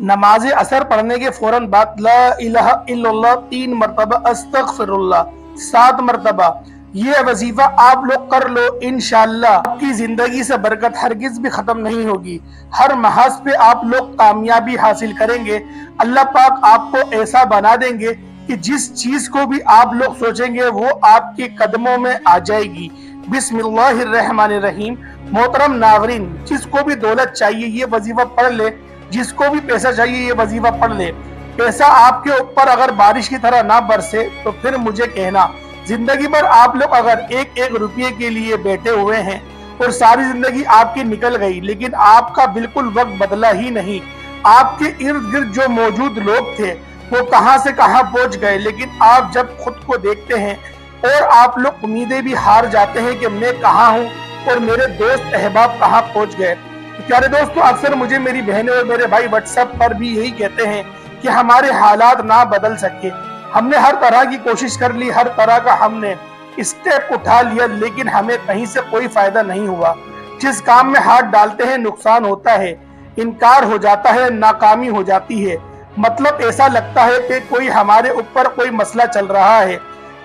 नमाज असर पढ़ने के फौरन बाद ला इलाहा इल्लल्लाह 3 मरतबा, अस्तगफिरुल्लाह 7 मरतबा, ये वजीफा आप लोग कर लो। इंशाअल्लाह आपकी जिंदगी से बरकत हरगिज भी खत्म नहीं होगी। हर महाज पे आप लोग कामयाबी हासिल करेंगे। अल्लाह पाक आपको ऐसा बना देंगे कि जिस चीज को भी आप लोग सोचेंगे वो आपके कदमों में आ जाएगी। बिस्मिल्लाहिर्रहमानिर्रहीम। मोहतरम नाज़रीन, जिसको भी दौलत चाहिए ये वजीफा पढ़ ले, जिसको भी पैसा चाहिए ये वजीफा पढ़ ले। पैसा आपके ऊपर अगर बारिश की तरह ना बरसे तो फिर मुझे कहना। जिंदगी भर आप लोग अगर एक एक रुपये के लिए बैठे हुए हैं और सारी जिंदगी आपकी निकल गई, लेकिन आपका बिल्कुल वक्त बदला ही नहीं। आपके इर्द गिर्द जो मौजूद लोग थे वो कहां से कहां पहुंच गए, लेकिन आप जब खुद को देखते हैं और आप लोग उम्मीदें भी हार जाते हैं कि मैं कहां हूं और मेरे दोस्त अहबाब कहां पहुंच गए। तो प्यारे दोस्तों, अक्सर मुझे मेरी बहनें और मेरे भाई व्हाट्सएप पर भी यही कहते हैं कि हमारे हालात ना बदल सके। हमने हर तरह की कोशिश कर ली, हर तरह का हमने स्टेप उठा लिया, लेकिन हमें कहीं से कोई फायदा नहीं हुआ। जिस काम में हाथ डालते हैं नुकसान होता है, इनकार हो जाता है, नाकामी हो जाती है। मतलब ऐसा लगता है कि कोई हमारे ऊपर कोई मसला चल रहा है।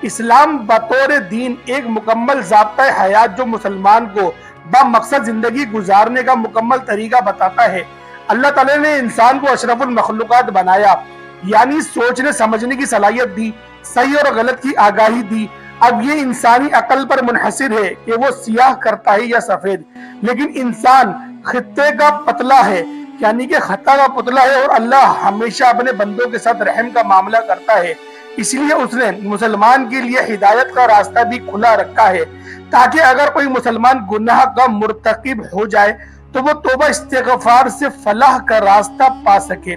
इस्लाम बतौर दीन एक मुकम्मल ज़ाब्ता हयात जो मुसलमान को बामकसद जिंदगी गुजारने का मुकम्मल तरीका बताता है। अल्लाह ताला ने इंसान को अशरफुल मखलूकात बनाया, यानी सोचने समझने की सलाहियत दी, सही और गलत की आगाही दी। अब ये इंसानी अकल पर मुनहसिर है कि वो सियाह करता है या सफेद, लेकिन इंसान खित्ते का पतला है, यानी कि खता का पुतला है, और अल्लाह हमेशा अपने बंदों के साथ रहम का मामला करता है। इसलिए उसने मुसलमान के लिए हिदायत का रास्ता भी खुला रखा है, ताकि अगर कोई मुसलमान गुनाह का मुर्तकिब हो जाए तो वो तौबा इस्तिग़फ़ार से फलाह का रास्ता पा सके।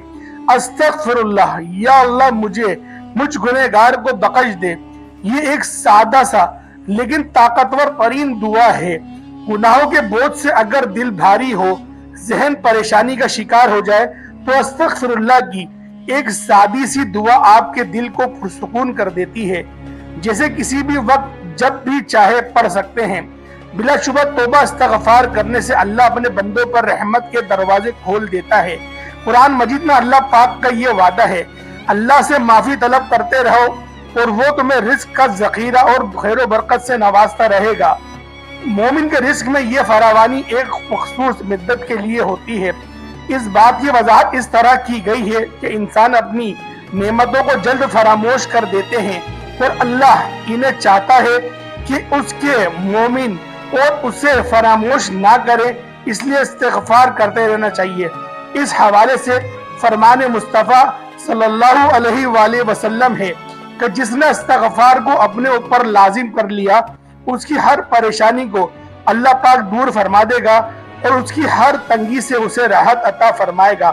अस्तग़फिरुल्लाह, या अल्लाह मुझ गुनहगार को बख्श दे। ये एक सादा सा लेकिन ताकतवर तरीन दुआ है। गुनाहों के बोझ से अगर दिल भारी हो, जहन परेशानी का शिकार हो जाए, तो अस्तग़फिरुल्लाह की एक सादी सी दुआ आपके दिल को पुरसुकून कर देती है। जैसे किसी भी वक्त जब भी चाहे पढ़ सकते हैं। बिलाशुबा तौबा इस्तिग़फ़ार करने से अल्लाह अपने बंदों पर रहमत के दरवाजे खोल देता है। कुरान मजीद में अल्लाह पाक का ये वादा है, अल्लाह से माफी तलब करते रहो और वो तुम्हें रिस्क का ज़ख़ीरा और खैर बरकत से नवाजता रहेगा। मोमिन के रिस्क में ये फरावानी एक मखसूस मुद्दत के लिए होती है। इस बात की वजाहत इस तरह की गई है कि इंसान अपनी नेमतों को जल्द फरामोश कर देते हैं और अल्लाह इन्हें चाहता है कि उसके मोमिन और उसे फरामोश ना करे, इसलिए इस्तिग़फ़ार करते रहना चाहिए। इस हवाले से फरमान मुस्तफ़ा सल्लल्लाहु अलैहि वसल्लम है कि जिसने इस्तिग़फ़ार को अपने ऊपर लाजिम कर लिया, उसकी हर परेशानी को अल्लाह पाक दूर फरमा देगा और उसकी हर तंगी से उसे राहत अता फरमाएगा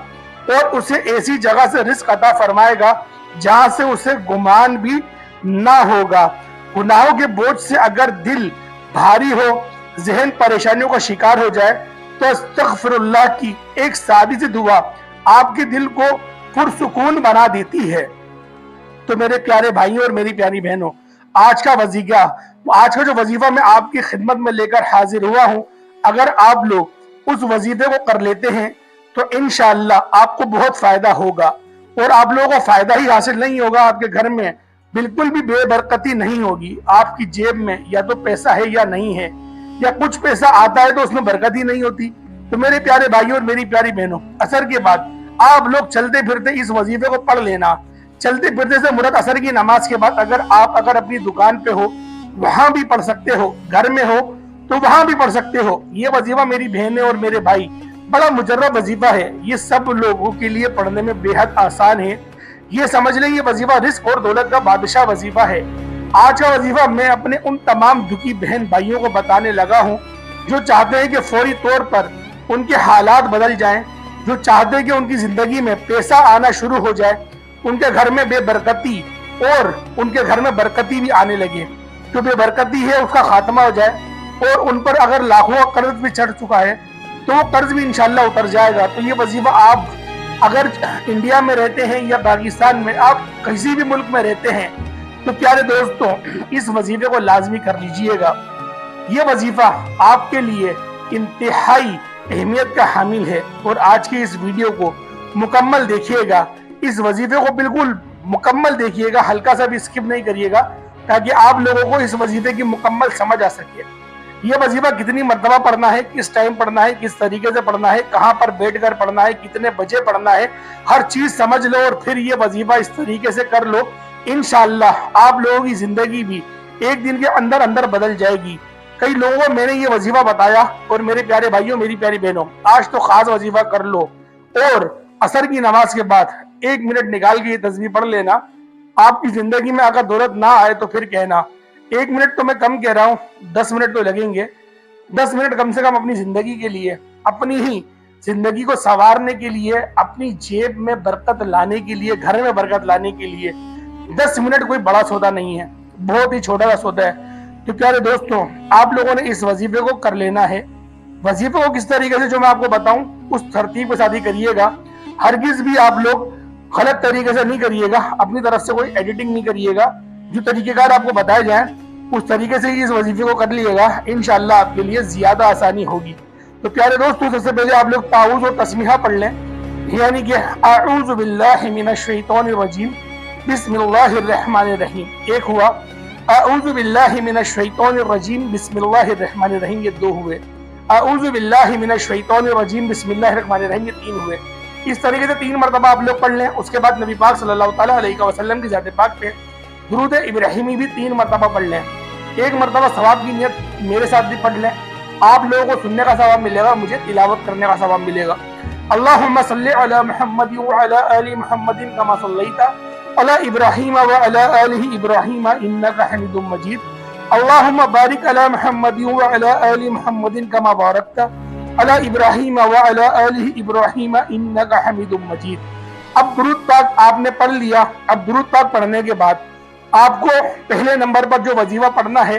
और उसे ऐसी जगह से रिस्क अता फरमाएगा जहां से उसे गुमान भी ना होगा। गुनाहों के बोझ से अगर दिल भारी हो, जहन परेशानियों का शिकार हो जाए, तो अस्तग़फिरुल्लाह की एक सादी सी दुआ आपके दिल को पुरसुकून बना देती है। तो मेरे प्यारे भाइयों और मेरी प्यारी बहनों, आज का जो वजीफा मैं आपकी खिदमत में लेकर हाजिर हुआ हूँ, अगर आप लोग उस वजीफे को कर लेते हैं तो इंशाअल्लाह आपको बहुत फायदा होगा। और आप लोगों को फायदा ही हासिल नहीं होगा, आपके घर में बिल्कुल भी बेबरकती नहीं होगी। आपकी जेब में या तो पैसा है या नहीं है, या कुछ पैसा आता है तो उसमें बरकत ही नहीं होती। तो मेरे प्यारे भाइयों और मेरी प्यारी बहनों, असर के बाद आप लोग चलते फिरते इस वजीफे को पढ़ लेना। चलते फिरते से मुराद असर की नमाज के बाद अगर अपनी दुकान पे हो वहां भी पढ़ सकते हो, घर में हो तो वहां भी पढ़ सकते हो। ये वजीफा मेरी बहनें और मेरे भाई बड़ा मुजर्रब वजीफा है। ये सब लोगों के लिए पढ़ने में बेहद आसान है। ये समझ लें, ये वजीफा रिस्क और दौलत का बादशाह वजीफा है। आज का वजीफा मैं अपने उन तमाम दुखी बहन भाइयों को बताने लगा हूँ जो चाहते हैं कि फौरी तौर पर उनके हालात बदल जाएं, जो चाहते हैं कि उनकी जिंदगी में पैसा आना शुरू हो जाए, उनके घर में बेबरकती और उनके घर में बरकती भी आने लगे। जो बेबरकती है उसका खात्मा हो जाए और उन पर अगर लाखों का कर्ज भी चढ़ चुका है तो वो कर्ज भी इंशाल्लाह उतर जाएगा। तो ये वजीफा आप अगर इंडिया में रहते हैं या पाकिस्तान में, आप किसी भी मुल्क में रहते हैं, तो प्यारे दोस्तों इस वजीफे को लाजमी कर लीजिएगा। ये वजीफा आपके लिए इंतहाई अहमियत का हामिल है और आज की इस वीडियो को मुकम्मल देखिएगा, इस वजीफे को बिल्कुल मुकम्मल देखिएगा, हल्का सा भी स्किप नहीं करिएगा, ताकि आप लोगों को इस वजीफे की मुकम्मल समझ आ सके। ये वजीफा कितनी मरतबा पढ़ना है, किस टाइम पढ़ना है, किस तरीके से पढ़ना है, कहाँ पर बैठ कर पढ़ना है, कितने बजे पढ़ना है, हर चीज समझ लो और फिर ये वजीफा इस तरीके से कर लो। इंशाअल्लाह आप लोगों की जिंदगी भी एक दिन के अंदर अंदर बदल जाएगी। कई लोगों को मैंने ये वजीफा बताया, और मेरे प्यारे भाइयों, मेरी प्यारी बहनों, आज तो खास वजीफा कर लो और असर की नमाज के बाद 1 मिनट निकाल के ये तस्बीह पढ़ लेना। आपकी जिंदगी में अगर दौलत ना आए तो फिर कहना। 1 मिनट तो मैं कम कह रहा हूँ, 10 मिनट तो लगेंगे। 10 मिनट कम से कम अपनी जिंदगी के लिए, अपनी ही जिंदगी को संवारने के लिए, अपनी जेब में बरकत लाने के लिए, घर में बरकत लाने के लिए 10 मिनट कोई बड़ा सौदा नहीं है, बहुत ही छोटा सा सौदा है। तो प्यारे दोस्तों, आप लोगों ने इस वजीफे को कर लेना है। वजीफे को किस तरीके से जो मैं आपको बताऊं उस तरतीब के साथ ही करिएगा। हरगिज भी आप लोग गलत तरीके से नहीं करिएगा, अपनी तरफ से कोई एडिटिंग नहीं करिएगा। जो तरीकेकार आपको बताए जाए उस तरीके से ही इस वजीफे को कर लिएगा, इंशाअल्लाह आपके लिए ज्यादा आसानी होगी। तो प्यारे दोस्तों, सबसे पहले आप लोग ताऊज़ और तस्मीहा पढ़ लें, यानी कि अऊज़ु बिल्लाहि मिनश शैतानिर रजीम बिस्मिल्लाहिर रहमानिर रहीम। एक हुआ, अऊज़ु बिल्लाहि मिनश शैतानिर रजीम बिस्मिल्लाहिर रहमानिर रहीम, ये 2 हुए। अऊज़ु बिल्लाहि मिनश शैतानिर रजीम बिस्मिल्लाहिर रहमानिर रहीम, ये 3 हुए। इस तरीके से 3 मरतबा आप लोग पढ़ लें। उसके बाद नबी पाक सल्लल्लाहु तआला अलैहि वसल्लम की ज़ात पाक पे दुरूद इब्राहिमी भी 3 मरतबा पढ़ लें। 1 मरतबा सवाब की नियत मेरे साथ भी पढ़ लें, आप लोगों को सुनने का सवाब मिलेगा, मुझे तिलावत करने का सवाब मिलेगा। अल्लाहुम्मा सल्लि अला मुहम्मद व अला आलि मुहम्मदिन कमा सल्लैता अला इब्राहीम व अला आलि इब्राहीम इन्नका हमीदुम मजीद। अल्लाहुम्मा बारिक अला मुहम्मद व अला आलि मुहम्मदिन कमा बारकता अला इब्राहीम व अला आलि इब्राहीम इन्नका हमीदुम मजीद। अब दुरूद पाक आपने पढ़ लिया। अब दुरूद पाक पढ़ने के बाद आपको पहले नंबर पर जो वजीफा पढ़ना है,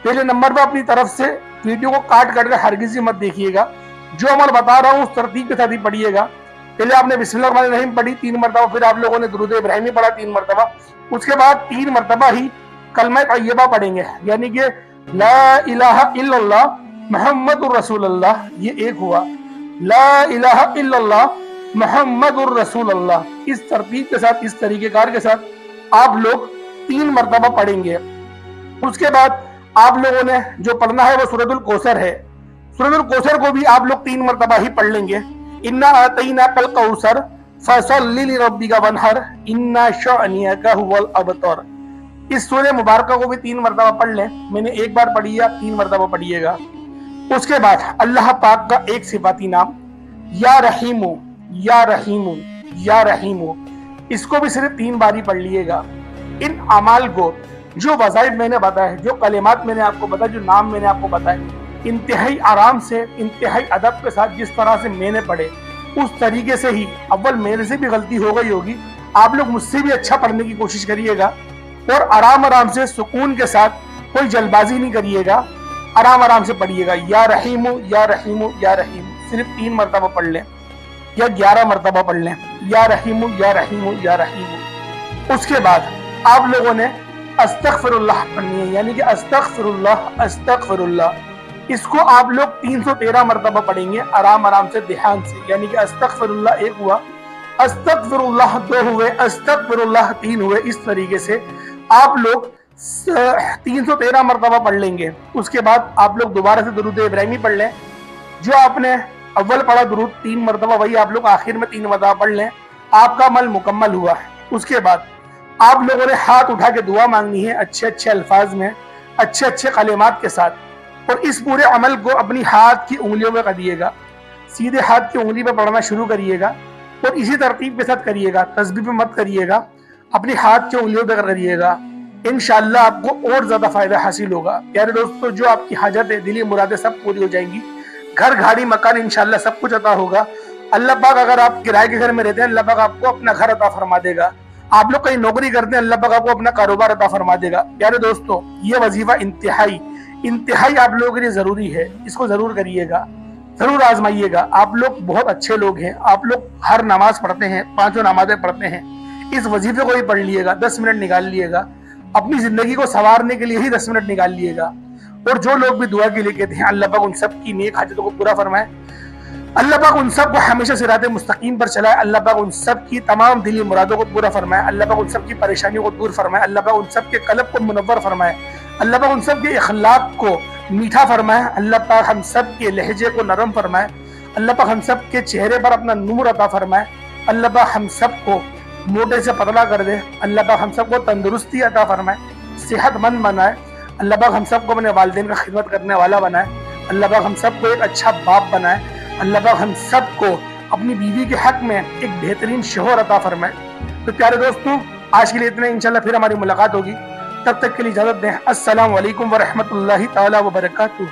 पहले नंबर पर अपनी तरफ से वीडियो को काट कर हरगिज़ मत देखिएगा, जो अमल बता रहा हूँ उस तरतीब के साथ ही पढ़िएगा। पहले आपने बिस्मिल्लाहिर्रहमानिर्रहीम पढ़ी 3 मरतबा, फिर आप लोगों ने दुरूद इब्राहिमी पढ़ा 3 मरतबा, उसके बाद 3 मरतबा ही कलमा तय्यबा पढ़ेंगे, यानी कि ला इलाहा इल्लल्लाह मुहम्मदुर रसूलुल्लाह, ये 1 हुआ। ला इलाहा इल्लल्लाह मुहम्मदुर रसूलुल्लाह, इस तरतीब के साथ, इस तरीकेकार के साथ आप लोग 3 मरतबा पढ़ेंगे। उसके बाद आप लोगों ने जो पढ़ना है वो सूरतुल कौसर है। सूरतुल कौसर को भी आप लोग 3 मरतबा ही पढ़ लेंगे। इन्ना आतैना कल कौसर फसल्लि लिरब्बिका वनहर इन्ना शानियका हुवल अबतर। इस सूरह मुबारक को भी 3 मरतबा पढ़ लें। मैंने 1 बार पढ़ी है, 3 मरतबा पढ़िएगा। उसके बाद अल्लाह पाक का एक सिफाती नाम या रहीमु या रहीमु या रहीमु, इसको भी सिर्फ 3 बार ही पढ़ लीजिएगा। इन अमाल को, जो वज़ाइफ मैंने बताए, जो कलिमात मैंने आपको बताया, जो नाम मैंने आपको बताए, इंतहाई आराम से, इंतहाई अदब के साथ जिस तरह से मैंने पढ़े उस तरीके से ही, अव्वल मेरे से भी गलती हो गई होगी, आप लोग मुझसे भी अच्छा पढ़ने की कोशिश करिएगा और आराम आराम से सुकून के साथ, कोई जल्दबाजी नहीं करिएगा, आराम आराम से पढ़िएगा। या रहीमु या रहीमु या रहीमु सिर्फ 3 मरतबा पढ़ लें या 11 मरतबा पढ़ लें, या रहीमु या रहीमु या रहीमु। उसके बाद आप लोगों ने अस्तगफिरुल्लाह पढ़नी है, यानी कि अस्तगफिरुल्लाह अस्तगफिरुल्लाह, इसको आप लोग 313 मरतबा पढ़ेंगे आराम आराम से, ध्यान से, यानी कि अस्तगफिरुल्लाह 1 हुआ, अस्तगफिरुल्लाह 2 हुए, अस्तगफिरुल्लाह 3 हुए। इस तरीके से आप लोग 313 मरतबा पढ़ लेंगे। उसके बाद आप लोग दोबारा से दुरूद इब्राहिमी पढ़ लें। जो आपने अव्वल पढ़ा दुरूद 3 मरतबा, वही आप लोग आखिर में 3 मरतबा पढ़ लें, आपका अमल मुकम्मल हुआ। उसके बाद आप लोगों ने हाथ उठा के दुआ मांगनी है, अच्छे अच्छे अल्फाज में, अच्छे अच्छे कलिमात के साथ, और इस पूरे अमल को अपनी हाथ की उंगलियों में करिएगा। सीधे हाथ की उंगली पे पढ़ना शुरू करिएगा और इसी तरतीब के साथ करिएगा, तस्बीह पे मत करिएगा, अपनी हाथ की उंगलियों पे करिएगा। इंशाअल्लाह आपको और ज्यादा फायदा हासिल होगा। प्यारे दोस्तों, जो आपकी हाजतें, दिली मुरादें सब पूरी हो जाएंगी, घर गाड़ी मकान इंशाअल्लाह सब कुछ अता होगा। अल्लाह पाक, अगर आप किराए के घर में रहते हैं, अल्लाह पाक आपको अपना घर अता फरमा देगा। आप लोग कहीं नौकरी करते हैं, अल्लाह पाक आपको अपना कारोबार अता फरमा देगा। प्यारे दोस्तों, ये वजीफा इंतहाई आप लोगों के लिए जरूरी है, इसको जरूर करिएगा, जरूर आजमाइएगा। आप लोग बहुत अच्छे लोग हैं, आप लोग हर नमाज पढ़ते हैं, 5 नमाजें पढ़ते हैं, इस वजीफे को ही पढ़ लिएगा, 10 मिनट निकाल लिएगा, अपनी जिंदगी को संवारने के लिए ही 10 मिनट निकाल लिएगा। और जो लोग भी दुआ के लिए कहते हैं, अल्लाह पाक उन सब की नेक हाजतों को पूरा फरमाए। اللہ پاک ان سب کو ہمیشہ صراط مستقیم پر چلائے. اللہ پاک ان سب کی تمام دلی مرادوں کو پورا فرمائے. اللہ پاک ان سب کی پریشانیوں کو دور فرمائے. اللہ پاک ان سب کے قلب کو منور فرمائے. اللہ پاک ان سب کے اخلاق کو میٹھا فرمائے. اللہ پاک ہم سب کے لہجے کو نرم فرمائے. اللہ پاک ہم سب کے چہرے پر اپنا نور عطا فرمائے. اللہ پاک ہم سب کو موٹے سے پتلا کر دے. اللہ پاک ہم سب کو تندرستی عطا فرمائے, صحت مند بنائے. اللہ پاک ہم سب کو اپنے والدین کا خدمت کرنے والا بنائے. اللہ پاک ہم سب کو ایک اچھا باپ بنائے. اللہ پاک ہم سب کو اپنی بیوی کے حق میں ایک بہترین شوہر عطا فرمائے. تو پیارے دوستوں, آج کے لیے اتنا. انشاءاللہ پھر ہماری ملاقات ہوگی. تب تک کے لیے اجازت دیں. السلام علیکم ورحمۃ اللہ تعالی وبرکاتہ.